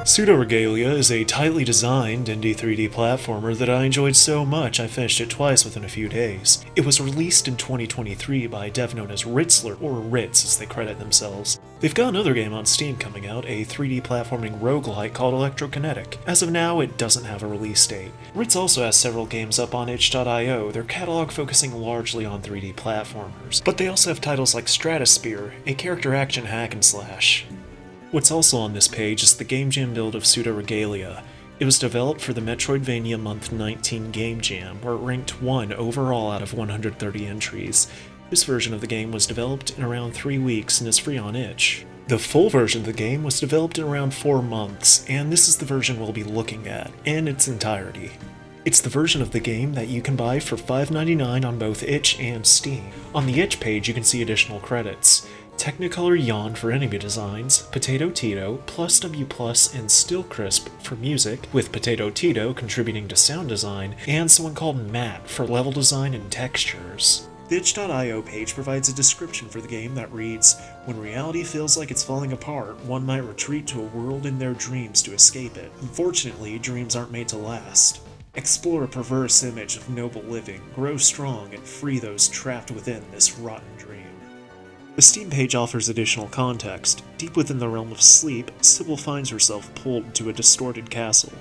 Pseudoregalia is a tightly designed indie 3D platformer that I enjoyed so much I finished it twice within a few days. It was released in 2023 by a dev known as Ritzler, or Ritz as they credit themselves. They've got another game on Steam coming out, a 3D platforming roguelike called Electrokinetic. As of now, it doesn't have a release date. Ritz also has several games up on itch.io, their catalog focusing largely on 3D platformers. But they also have titles like Stratosphere, a character action hack and slash. What's also on this page is the Game Jam build of Pseudoregalia. It was developed for the Metroidvania Month 19 Game Jam, where it ranked 1 overall out of 130 entries. This version of the game was developed in around 3 weeks and is free on itch. The full version of the game was developed in around 4 months, and this is the version we'll be looking at, in its entirety. It's the version of the game that you can buy for $5.99 on both itch and Steam. On the itch page you can see additional credits. Technicolor Yawn for enemy designs, Potato Tito, Plus W Plus, and Still Crisp for music, with Potato Tito contributing to sound design, and someone called Matt for level design and textures. The itch.io page provides a description for the game that reads, "When reality feels like it's falling apart, one might retreat to a world in their dreams to escape it. Unfortunately, dreams aren't made to last. Explore a perverse image of noble living, grow strong, and free those trapped within this rotten dream." The Steam page offers additional context. Deep within the realm of sleep, Sybil finds herself pulled to a distorted castle.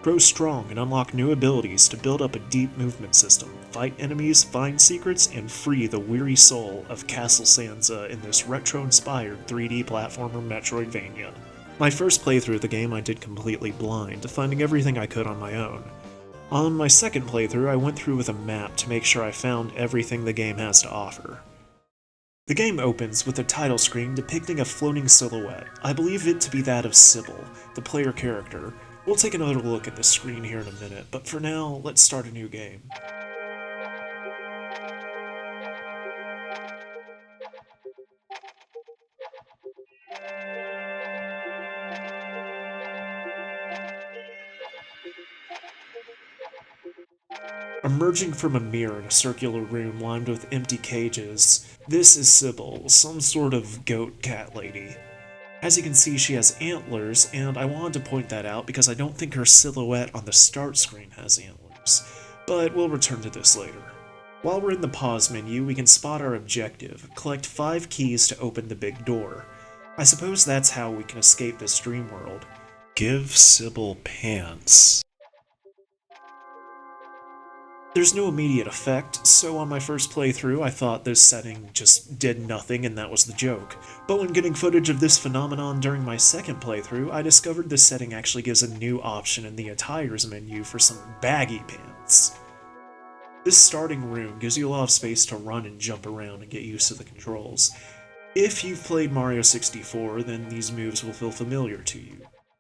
Grow strong and unlock new abilities to build up a deep movement system, fight enemies, find secrets, and free the weary soul of Castle Sansa in this retro-inspired 3D platformer Metroidvania. My first playthrough of the game I did completely blind, finding everything I could on my own. On my second playthrough, I went through with a map to make sure I found everything the game has to offer. The game opens with a title screen depicting a floating silhouette. I believe it to be that of Sybil, the player character. We'll take another look at the screen here in a minute, but for now, let's start a new game. Emerging from a mirror in a circular room lined with empty cages, this is Sybil, some sort of goat cat lady. As you can see, she has antlers, and I wanted to point that out because I don't think her silhouette on the start screen has antlers, but we'll return to this later. While we're in the pause menu, we can spot our objective, collect 5 keys to open the big door. I suppose that's how we can escape this dream world. Give Sybil pants. There's no immediate effect, so on my first playthrough I thought this setting just did nothing and that was the joke. But when getting footage of this phenomenon during my second playthrough, I discovered this setting actually gives a new option in the attires menu for some baggy pants. This starting room gives you a lot of space to run and jump around and get used to the controls. If you've played Mario 64, then these moves will feel familiar to you.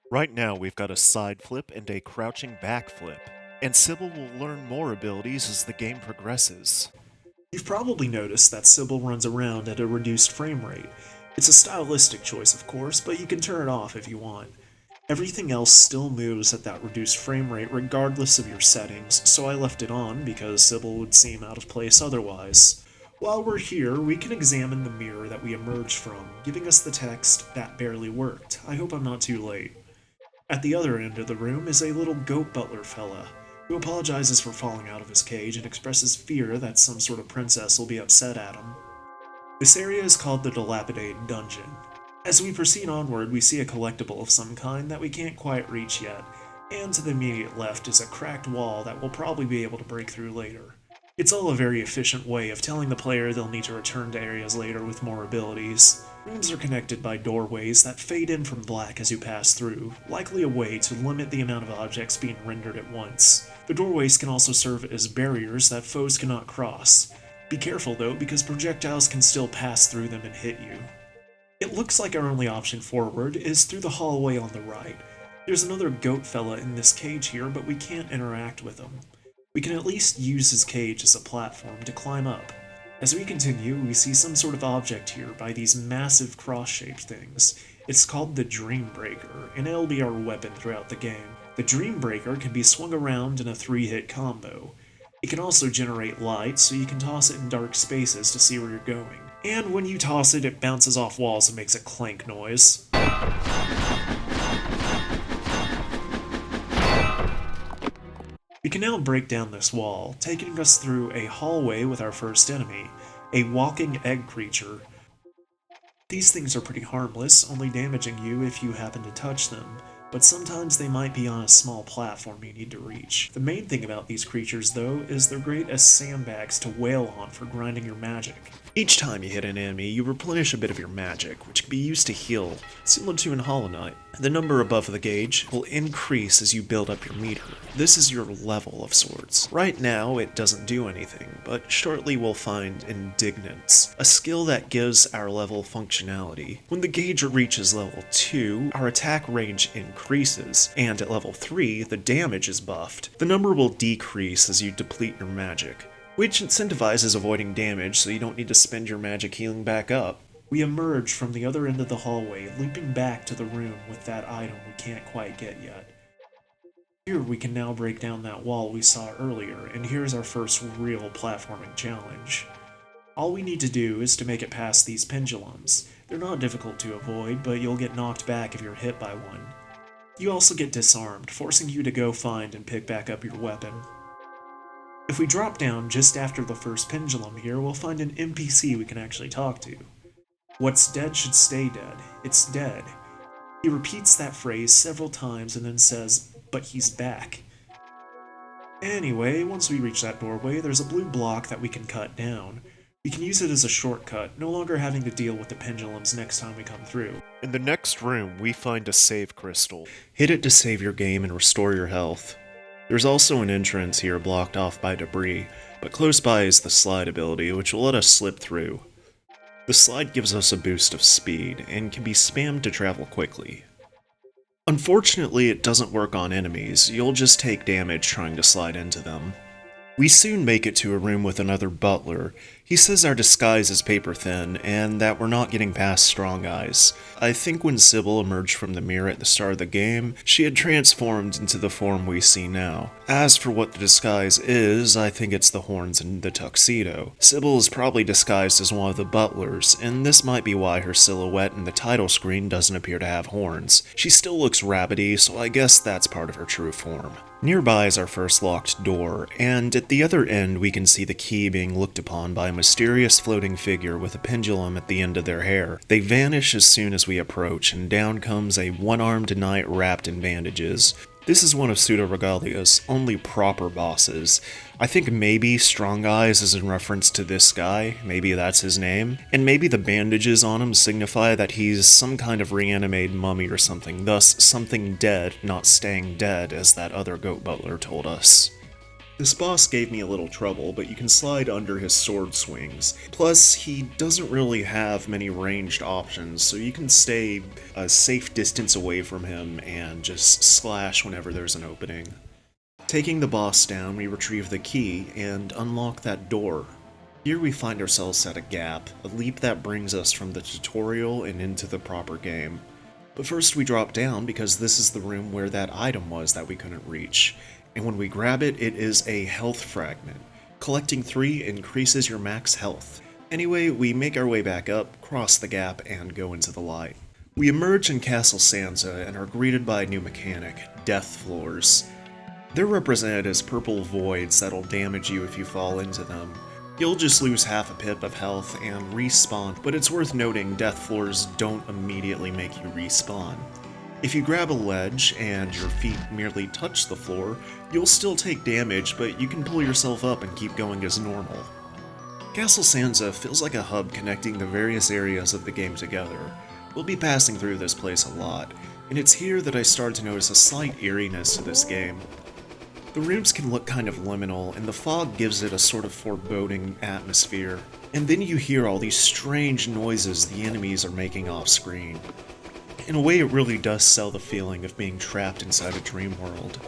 Right now we've got a side flip and a crouching back flip. And Sybil will learn more abilities as the game progresses. You've probably noticed that Sybil runs around at a reduced frame rate. It's a stylistic choice, of course, but you can turn it off if you want. Everything else still moves at that reduced frame rate regardless of your settings, so I left it on because Sybil would seem out of place otherwise. While we're here, we can examine the mirror that we emerged from, giving us the text, "That barely worked. I hope I'm not too late." At the other end of the room is a little goat butler fella, who apologizes for falling out of his cage and expresses fear that some sort of princess will be upset at him. This area is called the Dilapidated Dungeon. As we proceed onward, we see a collectible of some kind that we can't quite reach yet, and to the immediate left is a cracked wall that we'll probably be able to break through later. It's all a very efficient way of telling the player they'll need to return to areas later with more abilities. Rooms are connected by doorways that fade in from black as you pass through, likely a way to limit the amount of objects being rendered at once. The doorways can also serve as barriers that foes cannot cross. Be careful though, because projectiles can still pass through them and hit you. It looks like our only option forward is through the hallway on the right. There's another goat fella in this cage here, but we can't interact with him. We can at least use his cage as a platform to climb up. As we continue, we see some sort of object here by these massive cross-shaped things. It's called the Dream Breaker, and it'll be our weapon throughout the game. The Dream Breaker can be swung around in a 3-hit combo. It can also generate light, so you can toss it in dark spaces to see where you're going. And when you toss it, it bounces off walls and makes a clank noise. can now break down this wall, taking us through a hallway with our first enemy, a walking egg creature. These things are pretty harmless, only damaging you if you happen to touch them, but sometimes they might be on a small platform you need to reach. The main thing about these creatures, though, is they're great as sandbags to wail on for grinding your magic. Each time you hit an enemy, you replenish a bit of your magic, which can be used to heal, similar to in Hollow Knight. The number above the gauge will increase as you build up your meter. This is your level of sorts. Right now, it doesn't do anything, but shortly we'll find Indignance, a skill that gives our level functionality. When the gauge reaches level 2, our attack range increases, and at level 3, the damage is buffed. The number will decrease as you deplete your magic, which incentivizes avoiding damage so you don't need to spend your magic healing back up. We emerge from the other end of the hallway, leaping back to the room with that item we can't quite get yet. Here we can now break down that wall we saw earlier, and here's our first real platforming challenge. All we need to do is to make it past these pendulums. They're not difficult to avoid, but you'll get knocked back if you're hit by one. You also get disarmed, forcing you to go find and pick back up your weapon. If we drop down just after the first pendulum here, we'll find an NPC we can actually talk to. What's dead should stay dead. It's dead. He repeats that phrase several times and then says, "But he's back." Anyway, once we reach that doorway, there's a blue block that we can cut down. We can use it as a shortcut, no longer having to deal with the pendulums next time we come through. In the next room, we find a save crystal. Hit it to save your game and restore your health. There's also an entrance here blocked off by debris, but close by is the slide ability, which will let us slip through. The slide gives us a boost of speed, and can be spammed to travel quickly. Unfortunately, it doesn't work on enemies, you'll just take damage trying to slide into them. We soon make it to a room with another butler. He says our disguise is paper thin, and that we're not getting past Strong Eyes. I think when Sybil emerged from the mirror at the start of the game, she had transformed into the form we see now. As for what the disguise is, I think it's the horns and the tuxedo. Sybil is probably disguised as one of the butlers, and this might be why her silhouette in the title screen doesn't appear to have horns. She still looks rabbity, so I guess that's part of her true form. Nearby is our first locked door, and at the other end we can see the key being looked upon by a mysterious floating figure with a pendulum at the end of their hair. They vanish as soon as we approach, and down comes a one-armed knight wrapped in bandages. This is one of Pseudoregalia's only proper bosses. I think maybe Strong Eyes is in reference to this guy, maybe that's his name, and maybe the bandages on him signify that he's some kind of reanimated mummy or something, thus something dead, not staying dead, as that other goat butler told us. This boss gave me a little trouble, but you can slide under his sword swings. Plus, he doesn't really have many ranged options, so you can stay a safe distance away from him and just slash whenever there's an opening. Taking the boss down, we retrieve the key and unlock that door. Here we find ourselves at a gap, a leap that brings us from the tutorial and into the proper game. But first we drop down because this is the room where that item was that we couldn't reach. And when we grab it, it is a health fragment. Collecting 3 increases your max health. Anyway, we make our way back up, cross the gap, and go into the light. We emerge in Castle Sansa and are greeted by a new mechanic, Death Floors. They're represented as purple voids that'll damage you if you fall into them. You'll just lose half a pip of health and respawn, but it's worth noting Death Floors don't immediately make you respawn. If you grab a ledge and your feet merely touch the floor, you'll still take damage, but you can pull yourself up and keep going as normal. Castle Sansa feels like a hub connecting the various areas of the game together. We'll be passing through this place a lot, and it's here that I started to notice a slight eeriness to this game. The rooms can look kind of liminal, and the fog gives it a sort of foreboding atmosphere. And then you hear all these strange noises the enemies are making off-screen. In a way, it really does sell the feeling of being trapped inside a dream world.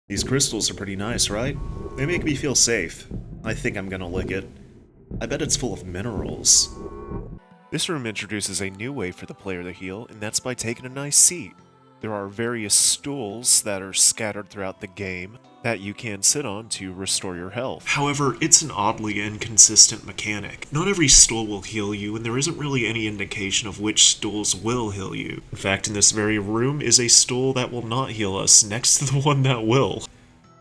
These crystals are pretty nice, right? They make me feel safe. I think I'm gonna lick it. I bet it's full of minerals. This room introduces a new way for the player to heal, and that's by taking a nice seat. There are various stools that are scattered throughout the game that you can sit on to restore your health. However, it's an oddly inconsistent mechanic. Not every stool will heal you, and there isn't really any indication of which stools will heal you. In fact, in this very room is a stool that will not heal us, next to the one that will.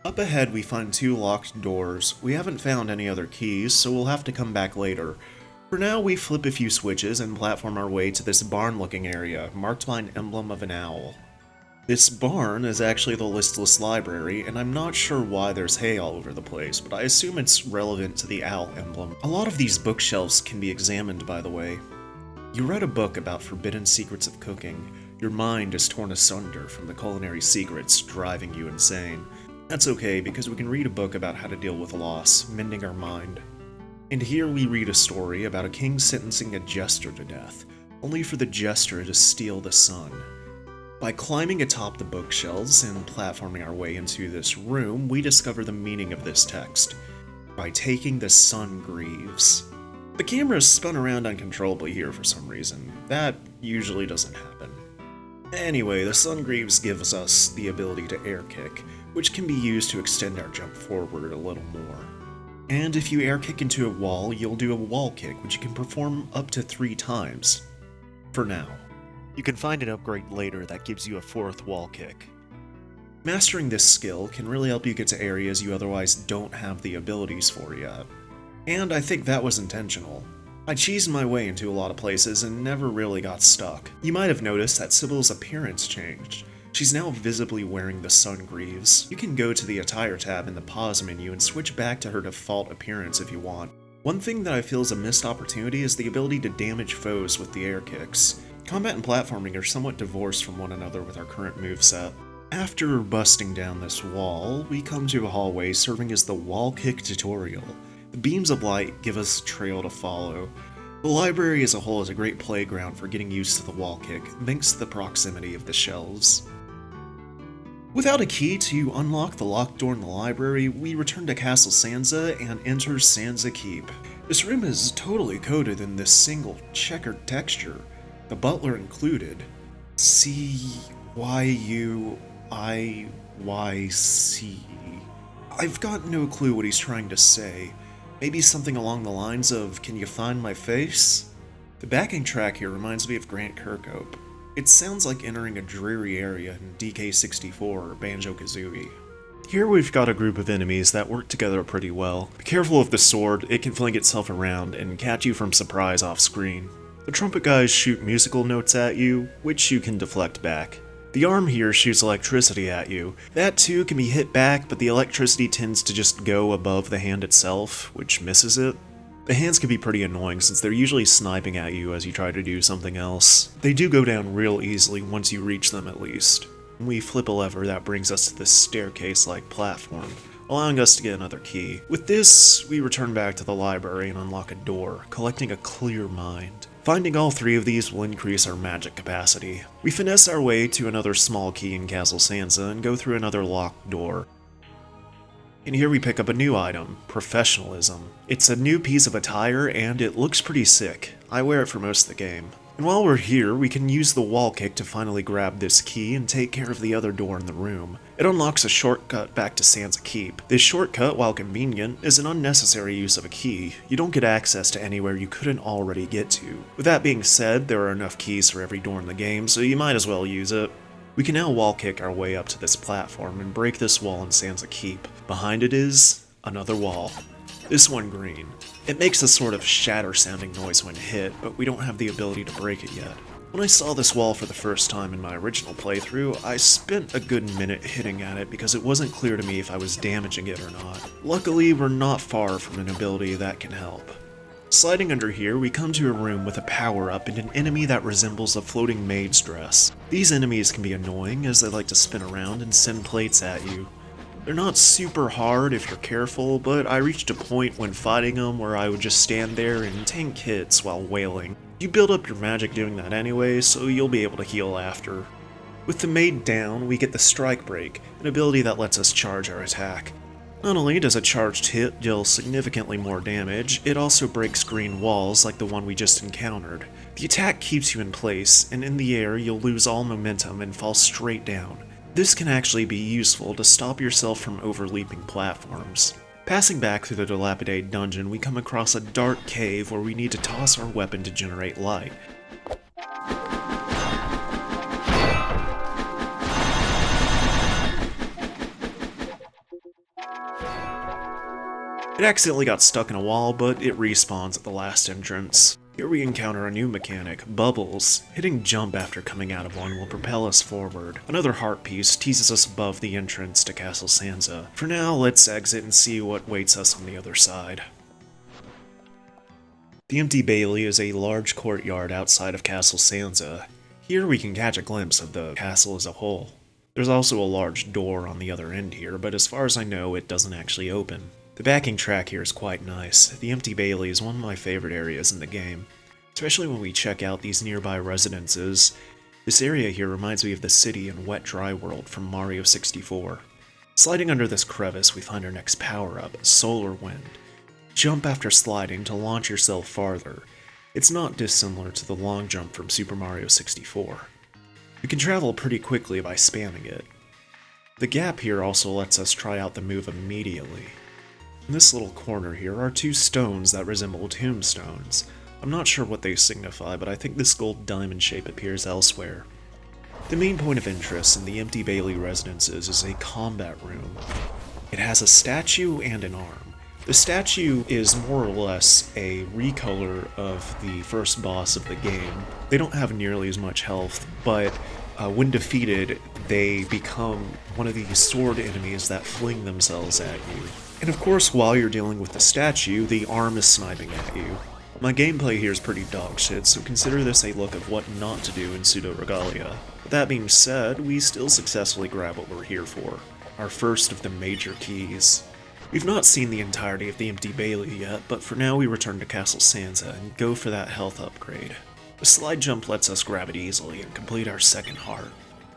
Up ahead we find 2 locked doors. We haven't found any other keys, so we'll have to come back later. For now, we flip a few switches and platform our way to this barn-looking area, marked by an emblem of an owl. This barn is actually the listless library, and I'm not sure why there's hay all over the place, but I assume it's relevant to the owl emblem. A lot of these bookshelves can be examined, by the way. You read a book about forbidden secrets of cooking. Your mind is torn asunder from the culinary secrets driving you insane. That's okay, because we can read a book about how to deal with loss, mending our mind. And here we read a story about a king sentencing a jester to death, only for the jester to steal the sun. By climbing atop the bookshelves and platforming our way into this room, we discover the meaning of this text. By taking the sun grieves. The camera is spun around uncontrollably here for some reason. That usually doesn't happen. Anyway, the sun grieves gives us the ability to air kick, which can be used to extend our jump forward a little more. And if you air kick into a wall, you'll do a wall kick, which you can perform up to 3 times. For now. You can find an upgrade later that gives you a 4th wall kick. Mastering this skill can really help you get to areas you otherwise don't have the abilities for yet. And I think that was intentional. I cheesed my way into a lot of places and never really got stuck. You might have noticed that Sybil's appearance changed. She's now visibly wearing the sun greaves. You can go to the attire tab in the pause menu and switch back to her default appearance if you want. One thing that I feel is a missed opportunity is the ability to damage foes with the air kicks. Combat and platforming are somewhat divorced from one another with our current moveset. After busting down this wall, we come to a hallway serving as the wall kick tutorial. The beams of light give us a trail to follow. The library as a whole is a great playground for getting used to the wall kick, thanks to the proximity of the shelves. Without a key to unlock the locked door in the library, we return to Castle Sansa and enter Sansa Keep. This room is totally coated in this single checkered texture, the butler included. C-Y-U-I-Y-C. I've got no clue what he's trying to say. Maybe something along the lines of, "Can you find my face?" The backing track here reminds me of Grant Kirkhope. It sounds like entering a dreary area in DK64 or Banjo-Kazooie. Here we've got a group of enemies that work together pretty well. Be careful of the sword, it can fling itself around and catch you from surprise off screen. The trumpet guys shoot musical notes at you, which you can deflect back. The arm here shoots electricity at you. That too can be hit back, but the electricity tends to just go above the hand itself, which misses it. The hands can be pretty annoying since they're usually sniping at you as you try to do something else. They do go down real easily once you reach them at least. We flip a lever that brings us to this staircase-like platform, allowing us to get another key. With this, we return back to the library and unlock a door, collecting a clear mind. Finding all 3 of these will increase our magic capacity. We finesse our way to another small key in Castle Sansa and go through another locked door. And here we pick up a new item, Professionalism. It's a new piece of attire and it looks pretty sick. I wear it for most of the game. And while we're here, we can use the wall kick to finally grab this key and take care of the other door in the room. It unlocks a shortcut back to Sansa Keep. This shortcut, while convenient, is an unnecessary use of a key. You don't get access to anywhere you couldn't already get to. With that being said, there are enough keys for every door in the game, so you might as well use it. We can now wall kick our way up to this platform and break this wall in Sansa Keep. Behind it is another wall. This one green. It makes a sort of shatter-sounding noise when hit, but we don't have the ability to break it yet. When I saw this wall for the first time in my original playthrough, I spent a good minute hitting at it because it wasn't clear to me if I was damaging it or not. Luckily, we're not far from an ability that can help. Sliding under here, we come to a room with a power-up and an enemy that resembles a floating maid's dress. These enemies can be annoying as they like to spin around and send plates at you. They're not super hard if you're careful, but I reached a point when fighting them where I would just stand there and tank hits while wailing. You build up your magic doing that anyway, so you'll be able to heal after. With the maid down, we get the Strike Break, an ability that lets us charge our attack. Not only does a charged hit deal significantly more damage, it also breaks green walls like the one we just encountered. The attack keeps you in place, and in the air you'll lose all momentum and fall straight down. This can actually be useful to stop yourself from overleaping platforms. Passing back through the dilapidated dungeon, we come across a dark cave where we need to toss our weapon to generate light. It accidentally got stuck in a wall, but it respawns at the last entrance. Here we encounter a new mechanic, bubbles. Hitting jump after coming out of one will propel us forward. Another heart piece teases us above the entrance to Castle Sansa. For now, let's exit and see what waits us on the other side. The Empty Bailey is a large courtyard outside of Castle Sansa. Here we can catch a glimpse of the castle as a whole. There's also a large door on the other end here, but as far as I know, it doesn't actually open. The backing track here is quite nice. The Empty Bailey is one of my favorite areas in the game, especially when we check out these nearby residences. This area here reminds me of the city in Wet Dry World from Mario 64. Sliding under this crevice, we find our next power-up, Solar Wind. Jump after sliding to launch yourself farther. It's not dissimilar to the long jump from Super Mario 64. You can travel pretty quickly by spamming it. The gap here also lets us try out the move immediately. In this little corner here are two stones that resemble tombstones. I'm not sure what they signify, but I think this gold diamond shape appears elsewhere. The main point of interest in the Empty Bailey residences is a combat room. It has a statue and an arm. The statue is more or less a recolor of the first boss of the game. They don't have nearly as much health, but when defeated, they become one of the sword enemies that fling themselves at you. And of course, while you're dealing with the statue, the arm is sniping at you. My gameplay here is pretty dog shit, so consider this a look of what not to do in Pseudoregalia. With that being said, we still successfully grab what we're here for, our first of the major keys. We've not seen the entirety of the Empty Bailey yet, but for now we return to Castle Sansa and go for that health upgrade. The slide jump lets us grab it easily and complete our second heart.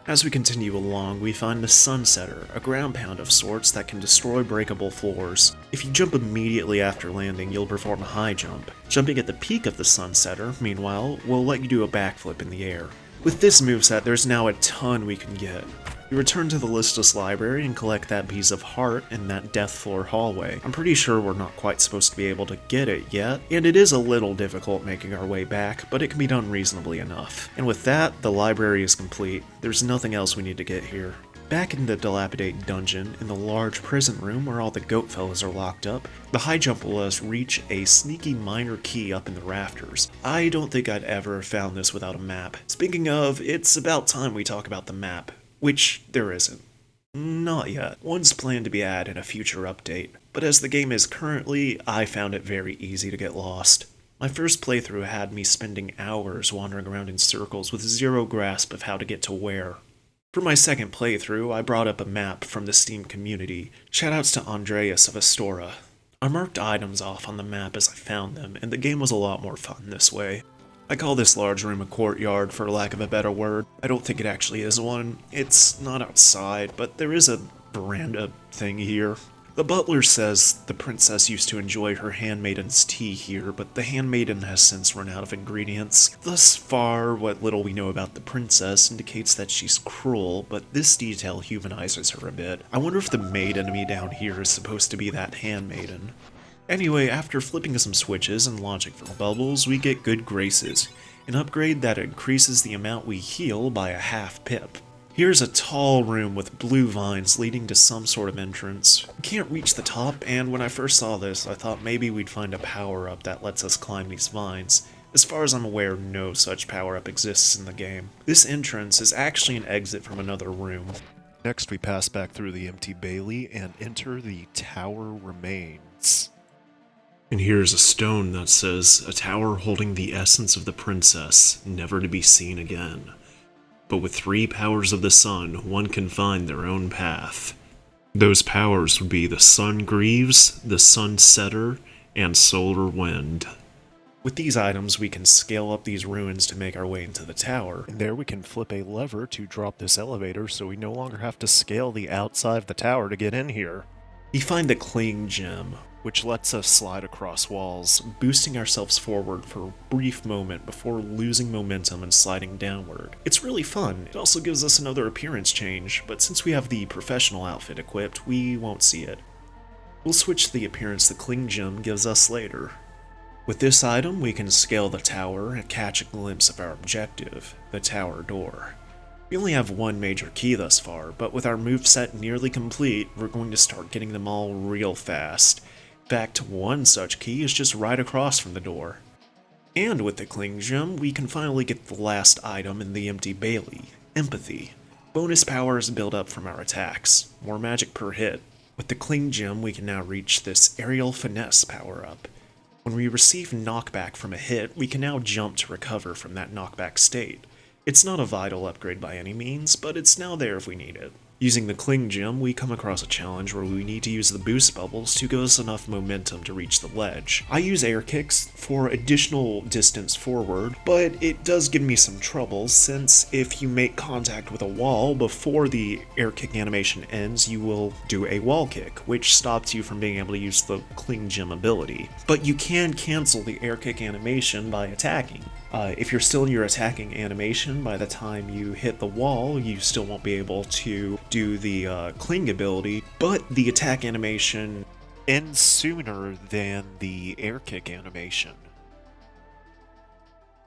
As we continue along, we find the Sunsetter, a ground pound of sorts that can destroy breakable floors. If you jump immediately after landing, you'll perform a high jump. Jumping at the peak of the Sunsetter, meanwhile, will let you do a backflip in the air. With this moveset, there's now a ton we can get. You return to the listless library and collect that piece of heart in that death floor hallway. I'm pretty sure we're not quite supposed to be able to get it yet, and it is a little difficult making our way back, but it can be done reasonably enough. And with that, the library is complete. There's nothing else we need to get here. Back in the dilapidated dungeon, in the large prison room where all the goat fellas are locked up, the high jump will let us reach a sneaky minor key up in the rafters. I don't think I'd ever found this without a map. Speaking of, it's about time we talk about the map. Which there isn't. Not yet. One's planned to be added in a future update, but as the game is currently, I found it very easy to get lost. My first playthrough had me spending hours wandering around in circles with zero grasp of how to get to where. For my second playthrough, I brought up a map from the Steam community. Shoutouts to Andreas of Astora. I marked items off on the map as I found them, and the game was a lot more fun this way. I call this large room a courtyard for lack of a better word. I don't think it actually is one. It's not outside, but there is a veranda thing here. The butler says the princess used to enjoy her handmaiden's tea here, but the handmaiden has since run out of ingredients. Thus far, what little we know about the princess indicates that she's cruel, but this detail humanizes her a bit. I wonder if the maid enemy down here is supposed to be that handmaiden. Anyway, after flipping some switches and launching from bubbles, we get Good Graces, an upgrade that increases the amount we heal by a half pip. Here's a tall room with blue vines leading to some sort of entrance. We can't reach the top, and when I first saw this, I thought maybe we'd find a power-up that lets us climb these vines. As far as I'm aware, no such power-up exists in the game. This entrance is actually an exit from another room. Next, we pass back through the Empty Bailey and enter the Tower Remains. And here's a stone that says, "A tower holding the essence of the princess, never to be seen again. But with 3 powers of the sun, one can find their own path." Those powers would be the Sun Greaves, the Sunsetter, and Solar Wind. With these items, we can scale up these ruins to make our way into the tower. And there we can flip a lever to drop this elevator so we no longer have to scale the outside of the tower to get in here. We find the Cling Gem, which lets us slide across walls, boosting ourselves forward for a brief moment before losing momentum and sliding downward. It's really fun. It also gives us another appearance change, but since we have the professional outfit equipped, we won't see it. We'll switch to the appearance the Cling Gem gives us later. With this item, we can scale the tower and catch a glimpse of our objective, the tower door. We only have one major key thus far, but with our moveset nearly complete, we're going to start getting them all real fast. fact, one such key is just right across from the door. And with the Cling Gem, we can finally get the last item in the empty Bailey, Empathy. Bonus powers build up from our attacks, more magic per hit. With the Cling Gem, we can now reach this Aerial Finesse power-up. When we receive knockback from a hit, we can now jump to recover from that knockback state. It's not a vital upgrade by any means, but it's now there if we need it. Using the Cling Gem, we come across a challenge where we need to use the boost bubbles to give us enough momentum to reach the ledge. I use air kicks for additional distance forward, but it does give me some trouble since if you make contact with a wall before the air kick animation ends, you will do a wall kick, which stops you from being able to use the Cling Gem ability. But you can cancel the air kick animation by attacking. If you're still in your attacking animation, by the time you hit the wall, you still won't be able to do the cling ability, but the attack animation ends sooner than the air kick animation.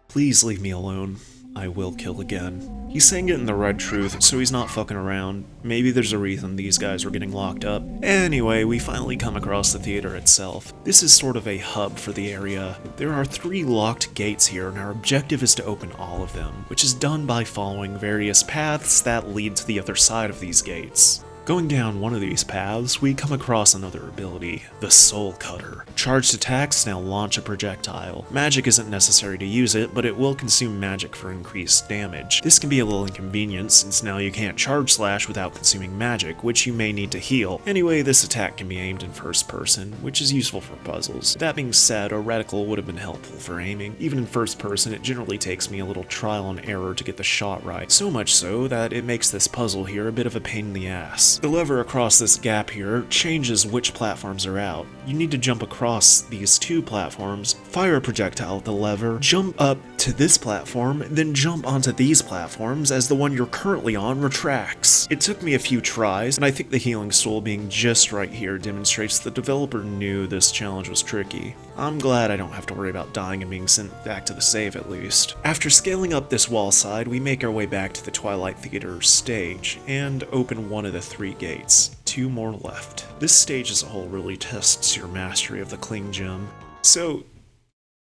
Please leave me alone. I will kill again. He's saying it in the red truth, so he's not fucking around. Maybe there's a reason these guys were getting locked up. Anyway, we finally come across the theater itself. This is sort of a hub for the area. There are 3 locked gates here, and our objective is to open all of them, which is done by following various paths that lead to the other side of these gates. Going down one of these paths, we come across another ability, the Soul Cutter. Charged attacks now launch a projectile. Magic isn't necessary to use it, but it will consume magic for increased damage. This can be a little inconvenient since now you can't charge slash without consuming magic, which you may need to heal. Anyway, this attack can be aimed in first person, which is useful for puzzles. That being said, a reticle would have been helpful for aiming. Even in first person, it generally takes me a little trial and error to get the shot right. So much so that it makes this puzzle here a bit of a pain in the ass. The lever across this gap here changes which platforms are out. You need to jump across these 2 platforms, fire a projectile at the lever, jump up to this platform, then jump onto these platforms as the one you're currently on retracts. It took me a few tries, and I think the healing stool being just right here demonstrates the developer knew this challenge was tricky. I'm glad I don't have to worry about dying and being sent back to the save at least. After scaling up this wall side, we make our way back to the Twilight Theater stage, and open one of the 3 gates. 2 more left. This stage as a whole really tests your mastery of the Cling Gem. So,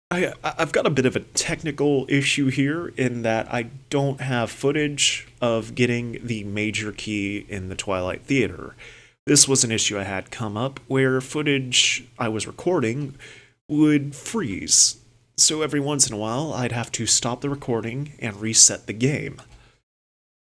I've got a bit of a technical issue here in that I don't have footage of getting the major key in the Twilight Theater. This was an issue I had come up where footage I was recording would freeze. So every once in a while, I'd have to stop the recording and reset the game.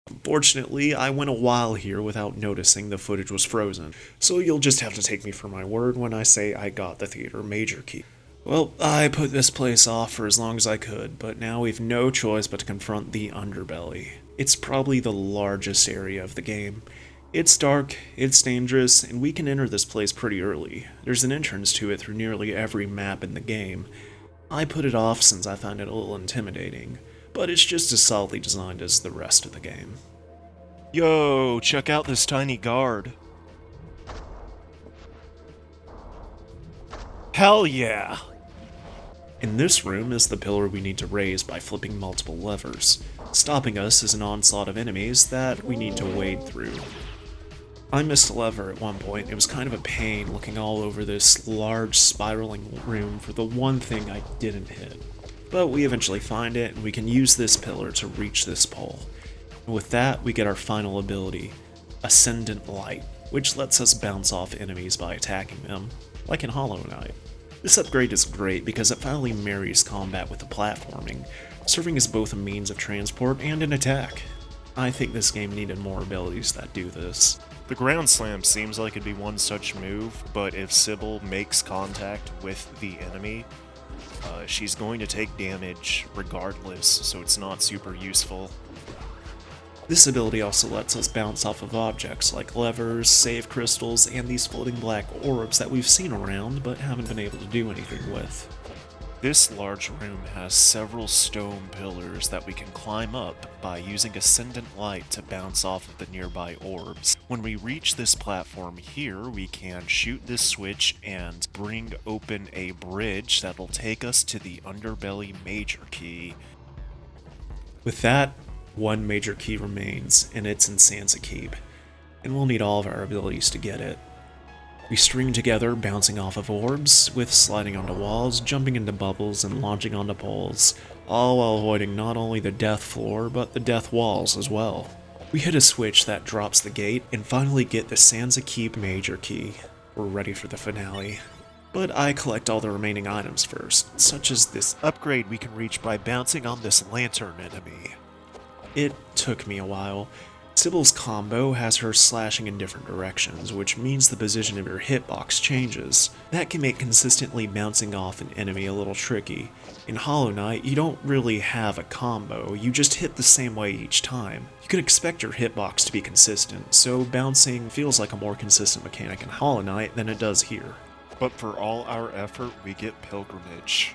Unfortunately, I went a while here without noticing the footage was frozen, so you'll just have to take me for my word when I say I got the theater major key. Well, I put this place off for as long as I could, but now we've no choice but to confront the underbelly. It's probably the largest area of the game. It's dark, it's dangerous, and we can enter this place pretty early. There's an entrance to it through nearly every map in the game. I put it off since I found it a little intimidating, but it's just as solidly designed as the rest of the game. Yo, check out this tiny guard. Hell yeah! In this room is the pillar we need to raise by flipping multiple levers. Stopping us is an onslaught of enemies that we need to wade through. I missed a lever at one point. It was kind of a pain looking all over this large spiraling room for the one thing I didn't hit. But we eventually find it, and we can use this pillar to reach this pole. And with that, we get our final ability, Ascendant Light, which lets us bounce off enemies by attacking them, like in Hollow Knight. This upgrade is great because it finally marries combat with the platforming, serving as both a means of transport and an attack. I think this game needed more abilities that do this. The ground slam seems like it'd be one such move, but if Sybil makes contact with the enemy, she's going to take damage regardless, so it's not super useful. This ability also lets us bounce off of objects like levers, save crystals, and these floating black orbs that we've seen around but haven't been able to do anything with. This large room has several stone pillars that we can climb up by using Ascendant Light to bounce off of the nearby orbs. When we reach this platform here, we can shoot this switch and bring open a bridge that'll take us to the Underbelly Major Key. With that, one major key remains, and it's in Sansa Keep, and we'll need all of our abilities to get it. We string together, bouncing off of orbs, with sliding onto walls, jumping into bubbles, and launching onto poles, all while avoiding not only the death floor, but the death walls as well. We hit a switch that drops the gate, and finally get the Sansa Keep Major Key. We're ready for the finale. But I collect all the remaining items first, such as this upgrade we can reach by bouncing on this lantern enemy. It took me a while. Sybil's combo has her slashing in different directions, which means the position of your hitbox changes. That can make consistently bouncing off an enemy a little tricky. In Hollow Knight, you don't really have a combo, you just hit the same way each time. You can expect your hitbox to be consistent, so bouncing feels like a more consistent mechanic in Hollow Knight than it does here. But for all our effort, we get Pilgrimage.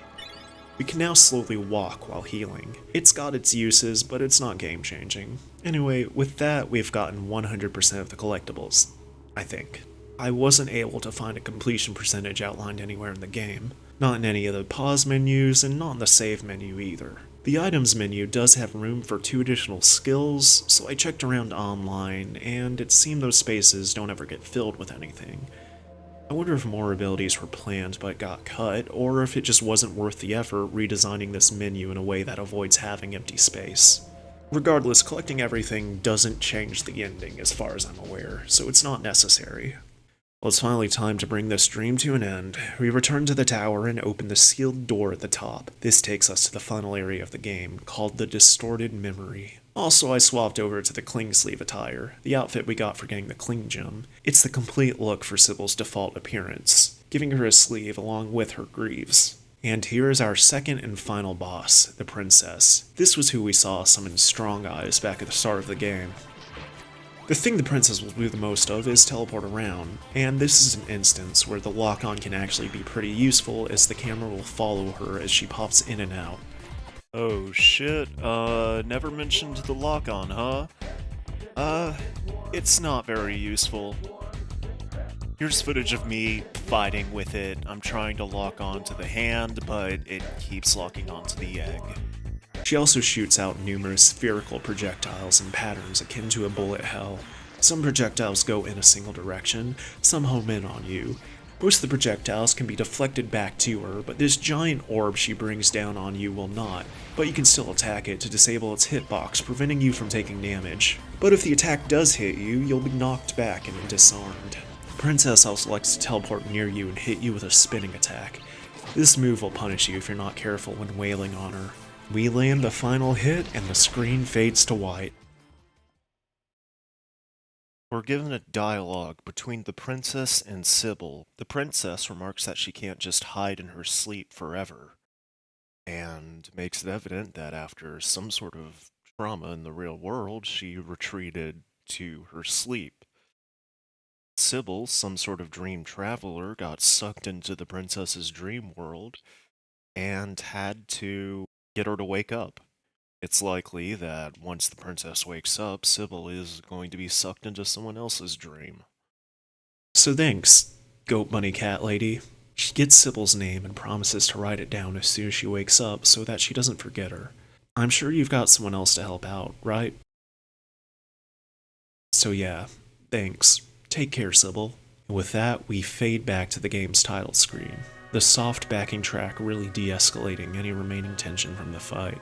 We can now slowly walk while healing. It's got its uses, but it's not game-changing. Anyway, with that, we've gotten 100% of the collectibles. I think. I wasn't able to find a completion percentage outlined anywhere in the game. Not in any of the pause menus, and not in the save menu either. The items menu does have room for 2 additional skills, so I checked around online, and it seemed those spaces don't ever get filled with anything. I wonder if more abilities were planned but got cut, or if it just wasn't worth the effort redesigning this menu in a way that avoids having empty space. Regardless, collecting everything doesn't change the ending as far as I'm aware, so it's not necessary. Well, it's finally time to bring this dream to an end. We return to the tower and open the sealed door at the top. This takes us to the final area of the game, called the Distorted Memory. Also, I swapped over to the Cling Sleeve attire, the outfit we got for getting the Cling Gem. It's the complete look for Sybil's default appearance, giving her a sleeve along with her greaves. And here is our second and final boss, the Princess. This was who we saw summon Strong Eyes back at the start of the game. The thing the Princess will do the most of is teleport around, and this is an instance where the lock-on can actually be pretty useful as the camera will follow her as she pops in and out. Oh shit, never mentioned the lock-on, huh? It's not very useful. Here's footage of me fighting with it. I'm trying to lock onto the hand, but it keeps locking onto the egg. She also shoots out numerous spherical projectiles in patterns akin to a bullet hell. Some projectiles go in a single direction, some home in on you. Most of the projectiles can be deflected back to her, but this giant orb she brings down on you will not. But you can still attack it to disable its hitbox, preventing you from taking damage. But if the attack does hit you, you'll be knocked back and disarmed. The Princess also likes to teleport near you and hit you with a spinning attack. This move will punish you if you're not careful when wailing on her. We land the final hit and the screen fades to white. We're given a dialogue between the princess and Sybil. The princess remarks that she can't just hide in her sleep forever, and makes it evident that after some sort of trauma in the real world, she retreated to her sleep. Sybil, some sort of dream traveler, got sucked into the princess's dream world and had to get her to wake up. It's likely that once the princess wakes up, Sybil is going to be sucked into someone else's dream. So thanks, Goat Bunny Cat Lady. She gets Sybil's name and promises to write it down as soon as she wakes up so that she doesn't forget her. I'm sure you've got someone else to help out, right? So yeah, thanks. Take care, Sybil. And with that, we fade back to the game's title screen, the soft backing track really de-escalating any remaining tension from the fight.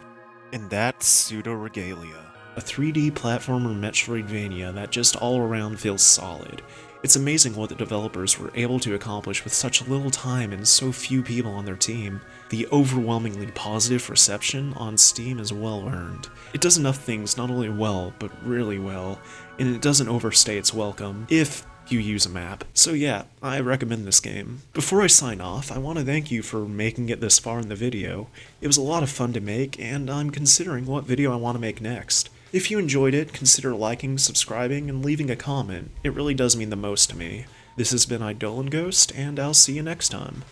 And that's Pseudoregalia, a 3D platformer Metroidvania that just all around feels solid. It's amazing what the developers were able to accomplish with such little time and so few people on their team. The overwhelmingly positive reception on Steam is well earned. It does enough things not only well, but really well, and it doesn't overstay its welcome, if you use a map. So yeah, I recommend this game. Before I sign off, I want to thank you for making it this far in the video. It was a lot of fun to make, and I'm considering what video I want to make next. If you enjoyed it, consider liking, subscribing, and leaving a comment. It really does mean the most to me. This has been Eidolon Ghost, and I'll see you next time.